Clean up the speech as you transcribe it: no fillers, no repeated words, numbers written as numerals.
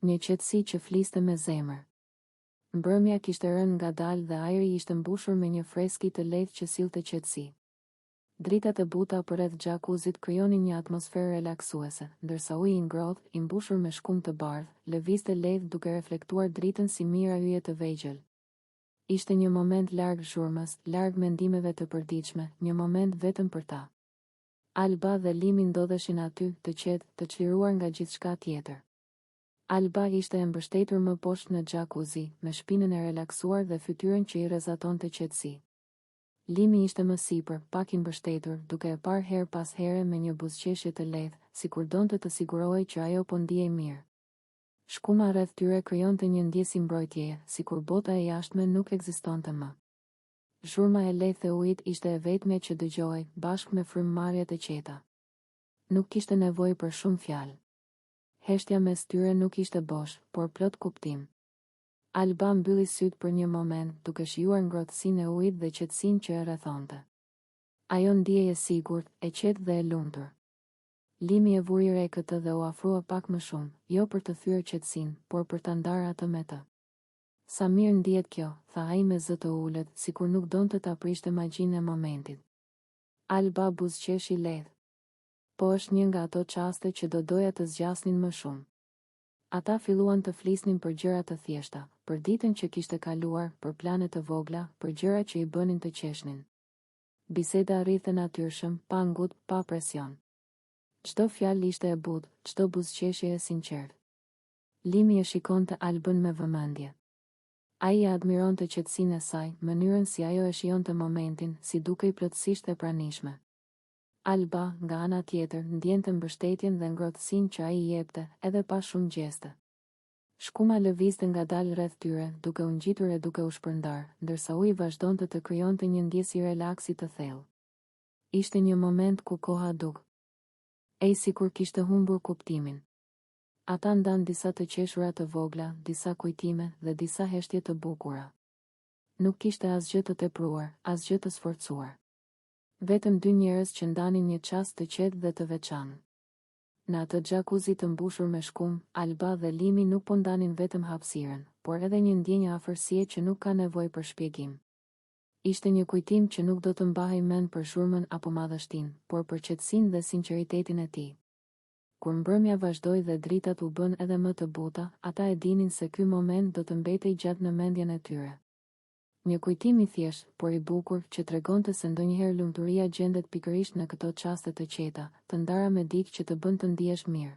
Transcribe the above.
Një qetësi që fliste me zemër. Mbrëmja kishte rënë ngadalë dhe ajri ishte mbushur me një freski të lehtë që sillte qetësi. Dritat e buta përreth xhakuzit krijonin një atmosferë relaksuese, ndërsa uji i ngrohtë, i mbushur me shkum të bardhë, lëvizte lehtë duke reflektuar dritën si mira yje të vegjël. Ishte një moment larg zhurmës, larg mendimeve të përditshme, një moment vetëm për ta. Alba dhe Limi ndodheshin aty, të qetë, të çliruar nga gjithçka tjetër. Alba ishte e mbështetur më poshtë në xhakuzi, me shpinën e relaksuar dhe fytyrën që i rrezatonte qetësi. Limi ishte më sipër, pak i mbështetur, duke e parë her pas here me një buzëqeshje të lehtë, sikur donte të sigurohej që ajo po ndiej mirë. Shkuma rreth tyre krijonte një ndjesë mbrojtjeje, sikur bota e jashtme nuk ekzistonte më. Zhurma e lehtë e ujit ishte e vetmja që dëgjohej, bashkë me frymëmarrjet e qeta. Nuk kishte nevojë për shumë fjalë. Heshtja mes tyre nuk ishte bosh, por plot kuptim. Alba mbylli sytë për një moment, duke shijuar ngrohtësinë e ujit dhe qetësinë që e rrethonte. Ajo ndihej e sigurt, e qetë dhe e lumtur. Limi e vuri re këtë dhe u afrua pak më shumë, jo për të thyer qetësinë, por për ta ndarë atë me të. Sa mirë ndihet kjo, tha ai me zë të ulët, sikur nuk donte ta prishte magjinë e momentit. Alba buzëqeshi lehtë. Po është një nga ato çaste që do doja të zgjasnin më shumë. Ata filluan të flisnin për gjëra të thjeshta, për ditën që kishte kaluar, për plane të vogla, për gjëra që i bënin të qeshnin. Biseda rrithë natyrshëm, pa ngut, pa presion. Çdo fjalë ishte e butë, çdo buzëqeshje e sinqertë. Limi e shikonte Albën me vëmendje. Ai e admironte qetësinë e saj, mënyrën si ajo e shijonte momentin, si duke i plotësisht e pranishme. Alba, nga ana tjetër, ndjente mbështetjen dhe ngrohtësinë që ai i jepte, edhe pa shumë gjeste. Shkuma lëvizte ngadalë rreth tyre, duke u ngjitur e duke u shpërndar, ndërsa uji vazhdonte të krijonte një ndjesë relaksi të thellë. Ishte një moment ku koha duk. Ai sikur kishte humbur kuptimin. Ata ndan disa të qeshura të vogla, disa kujtime dhe disa heshtje të bukura. Nuk kishte asgjë të tepruar, asgjë të sforcuar. Vetëm dy njerëz që ndanin një çast të qetë dhe të veçantë. Në atë xhakuzi të mbushur me shkum, Alba dhe Limi nuk po ndanin vetëm hapësirën, por edhe një ndjenjë afërsie që nuk ka nevojë për shpjegim. Ishte një kujtim që nuk do të mbahej mend për zhurmën apo madhështinë, por për qetësinë dhe sinqeritetin e tij. Kur mbrëmja vazhdoi dhe dritat u bën edhe më të buta, ata e dinin se ky moment do të mbetej gjatë në mendjen e tyre. Një kujtim i thjeshtë, por i bukur, që tregonte se ndonjëherë lumturia gjendet pikërisht në këto çaste të qeta, të ndara me dikë që të bën të ndihesh mirë.